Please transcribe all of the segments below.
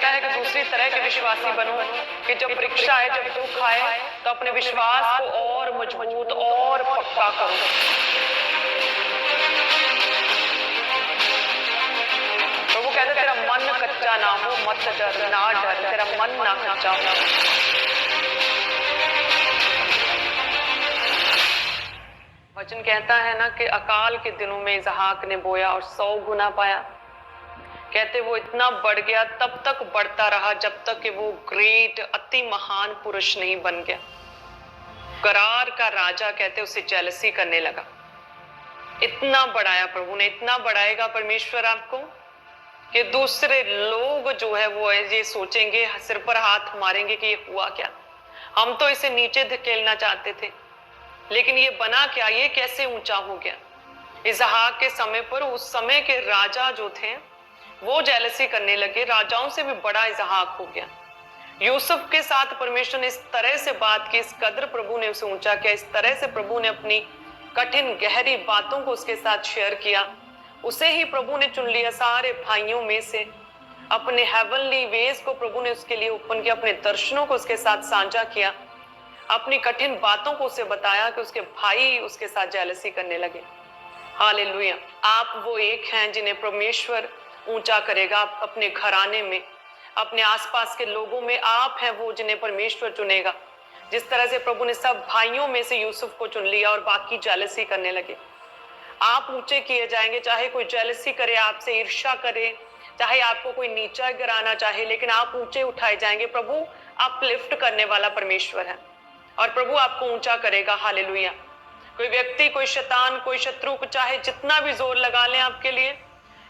कहता है कि दूसरी तरह के विश्वासी बनो कि जब परीक्षा आए, जब दुख आए, तो अपने विश्वास को और मजबूत और पक्का करो। प्रभु कहते तेरा मन कच्चा ना हो, मत डर, ना डर, तेरा मन ना कच्चा हो। वचन कहता है ना कि अकाल के दिनों में इसहाक ने बोया और 100 गुना पाया। कहते वो इतना बढ़ गया, तब तक बढ़ता रहा जब तक कि वो ग्रेट अति महान पुरुष नहीं बन गया। करार का राजा कहते उसे जेलसी करने लगा। इतना बढ़ाया प्रभु ने, इतना बढ़ाएगा परमेश्वर आपको कि दूसरे लोग जो है वो ये सोचेंगे, सिर पर हाथ मारेंगे कि ये हुआ क्या। हम तो इसे नीचे धकेलना चाहते थे, लेकिन ये बना क्या, ये कैसे ऊंचा हो गया। इसहाक के समय पर उस समय के राजा जो थे वो जेलसी करने लगे, राजाओं से भी बड़ा इसहाक हो गया। यूसुफ के साथ परमेश्वर ने इस तरह से बात की, इस कदर प्रभु ने उसे ऊंचा किया, इस तरह से प्रभु ने अपनी कठिन गहरी बातों को उसके साथ शेयर किया। उसे ही प्रभु ने चुन लिया सारे भाइयों में से। अपने हेवनली वेज को प्रभु ने उसके लिए ओपन किया, अपने दर्शनों को उसके साथ साझा किया, अपनी कठिन बातों को उसे बताया कि उसके भाई उसके साथ जेलसी करने लगे। हालेलुया। आप वो एक हैं जिन्हें परमेश्वर ऊंचा करेगा। अपने घराने में, अपने आसपास के लोगों में आप हैं वो जिन्हें परमेश्वर चुनेगा। जिस तरह से प्रभु ने सब भाइयों में से यूसुफ को चुन लिया और बाकी जेलसी करने लगे। आप ऊंचे किए जाएंगे, चाहे कोई जेलसी करे, आपसे ईर्ष्या करे, चाहे आपको कोई नीचा गिराना चाहे, लेकिन आप ऊंचे उठाए जाएंगे। प्रभु अपलिफ्ट करने वाला परमेश्वर है और प्रभु आपको ऊंचा करेगा। हालेलुया। कोई व्यक्ति, कोई शैतान, कोई शत्रु को चाहे जितना भी जोर लगा लें आपके लिए,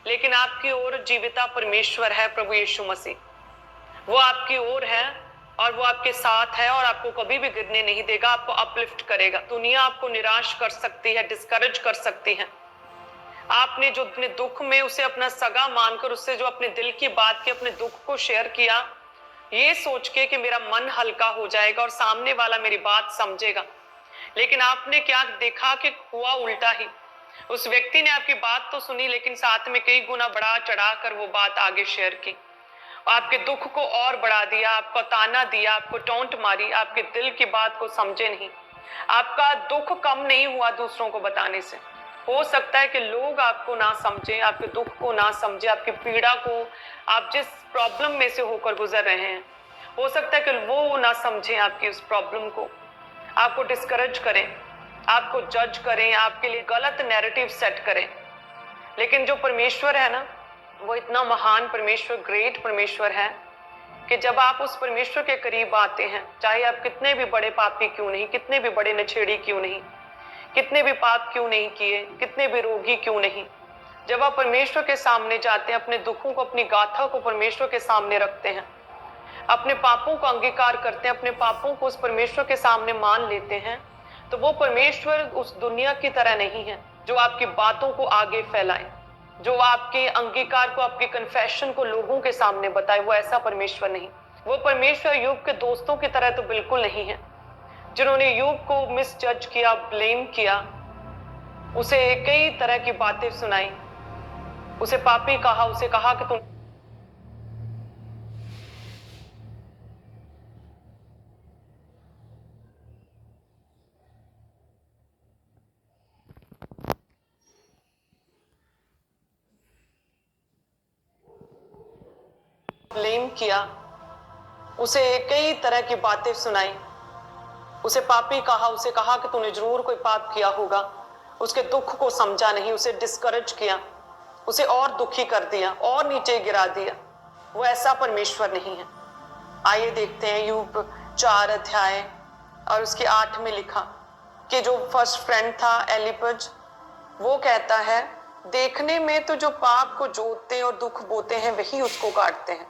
लेकिन आपकी ओर जीविता परमेश्वर है, प्रभु यीशु मसीह। वो आपकी ओर है और वो आपके साथ है और आपको कभी भी गिरने नहीं देगा, आपको अपलिफ्ट करेगा। दुनिया आपको निराश कर सकती है, डिस्करेज कर सकती है। आपने जो अपने दुख में उसे अपना सगा मानकर उससे जो अपने दिल की बात की, अपने दुख को शेयर किया, ये सोच के कि मेरा मन हल्का हो जाएगा और सामने वाला मेरी बात समझेगा, लेकिन आपने क्या देखा कि हुआ उल्टा ही। उस व्यक्ति ने आपकी बात तो सुनी, लेकिन साथ में कई गुना बढ़ा चढ़ा कर वो बात आगे शेयर की, आपके दुख को और बढ़ा दिया, आपको ताना दिया, आपको टोंट मारी, आपके दिल की बात को समझे नहीं। आपका दुख कम नहीं हुआ दूसरों को बताने से। हो सकता है कि लोग आपको ना समझे, आपके दुख को ना समझे, आपकी पीड़ा को, आप जिस प्रॉब्लम में से होकर गुजर रहे हैं, हो सकता है कि वो ना समझें आपकी उस प्रॉब्लम को, आपको डिस्करेज करें, आपको जज करें, आपके लिए गलत नैरेटिव सेट करें। लेकिन जो परमेश्वर है ना, वो इतना महान परमेश्वर, ग्रेट परमेश्वर है कि जब आप उस परमेश्वर के करीब आते हैं, चाहे आप कितने भी बड़े पापी क्यों नहीं, कितने भी बड़े नछेड़ी क्यों नहीं, कितने भी पाप क्यों नहीं किए, कितने भी रोगी क्यों नहीं, जब आप परमेश्वर के सामने जाते हैं, अपने दुखों को, अपनी गाथा को परमेश्वर के सामने रखते हैं, अपने पापों को अंगीकार करते हैं, अपने पापों को उस परमेश्वर के सामने मान लेते हैं, तो वो परमेश्वर उस दुनिया की तरह नहीं है जो आपकी बातों को आगे फैलाए, जो आपके अंगीकार को, आपके कन्फेशन को लोगों के सामने बताए। वो ऐसा परमेश्वर नहीं। वो परमेश्वर यूब के दोस्तों की तरह तो बिल्कुल नहीं है, जिन्होंने यूब को मिसजज किया, ब्लेम किया, उसे कई तरह की बातें सुनाई, उसे पापी कहा, उसे कहा कि तुम ब्लेम किया, उसे कई तरह की बातें सुनाई, उसे पापी कहा, उसे कहा कि तूने जरूर कोई पाप किया होगा, उसके दुख को समझा नहीं, उसे डिस्करेज किया, उसे और दुखी कर दिया और नीचे गिरा दिया। वो ऐसा परमेश्वर नहीं है। आइए देखते हैं यूब 4 अध्याय और उसके 8 में लिखा कि जो फर्स्ट फ्रेंड था एलिपज, वो कहता है देखने में तो जो पाप को जोतते हैं और दुख बोते हैं वही उसको काटते हैं।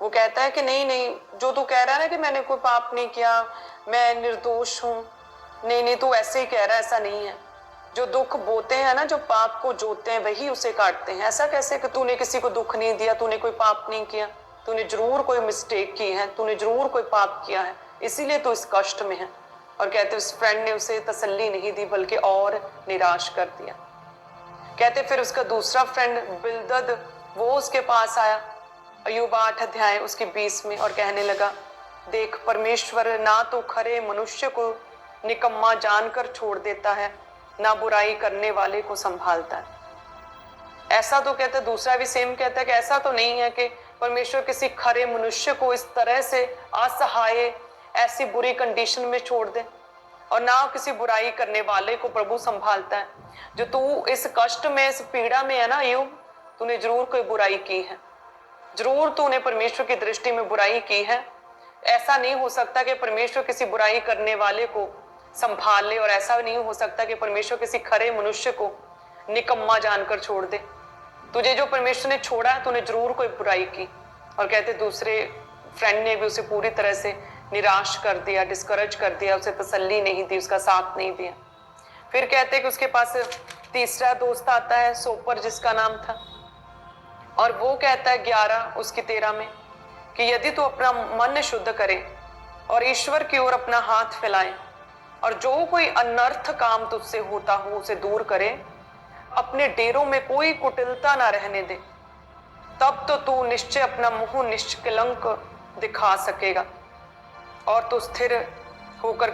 वो कहता है कि नहीं नहीं, जो तू कह रहा है ना कि मैंने कोई पाप नहीं किया, मैं निर्दोष हूँ, नहीं नहीं, तू ऐसे ही कह रहा है, ऐसा नहीं है। जो दुख बोते हैं ना, जो पाप को जोतते हैं वही उसे काटते हैं। ऐसा कैसे कि तूने किसी को दुख नहीं दिया, तूने कोई पाप नहीं किया, तूने जरूर कोई मिस्टेक की है, तूने जरूर कोई पाप किया है, इसीलिए तू इस कष्ट में है। और कहते उस फ्रेंड ने उसे तसल्ली नहीं दी बल्कि और निराश कर दिया। कहते फिर उसका दूसरा फ्रेंड बिलदद, वो उसके पास आया अय्यूब 8 अध्याय उसके 20 में, और कहने लगा, देख परमेश्वर ना तो खरे मनुष्य को निकम्मा जानकर छोड़ देता है, ना बुराई करने वाले को संभालता है। ऐसा तो कहता है, दूसरा भी सेम कहता है कि ऐसा तो नहीं है कि परमेश्वर किसी खरे मनुष्य को इस तरह से असहाय ऐसी बुरी कंडीशन में छोड़ दे, और ना किसी बुराई करने वाले को प्रभु संभालता है। जो तू इस कष्ट में, इस पीड़ा में है ना अय्यूब, तूने जरूर कोई बुराई की है, जरूर तूने परमेश्वर की दृष्टि में बुराई की है। ऐसा नहीं हो सकता कि परमेश्वर किसी बुराई करने वाले को संभाल ले, और ऐसा नहीं हो सकता कि परमेश्वर किसी खरे मनुष्य को निकम्मा जानकर छोड़ दे। तुझे जो परमेश्वर ने छोड़ा है, तूने जरूर कोई बुराई की। और कहते दूसरे फ्रेंड ने भी उसे पूरी तरह से निराश कर दिया, डिस्करेज कर दिया, उसे तसल्ली नहीं दी, उसका साथ नहीं दिया। फिर कहते कि उसके पास तीसरा दोस्त आता है, सोपर जिसका नाम था, और वो कहता है 11 उसकी 13 में कि यदि तू अपना मन शुद्ध करे और ईश्वर की ओर अपना हाथ फैलाए, और जो कोई अनर्थ काम तुझसे होता हो उसे दूर करे, अपने डेरों में कोई कुटिलता ना रहने दे, तब तो तू निश्चय अपना मुंह निष्कलंक दिखा सकेगा, और तू स्थिर होकर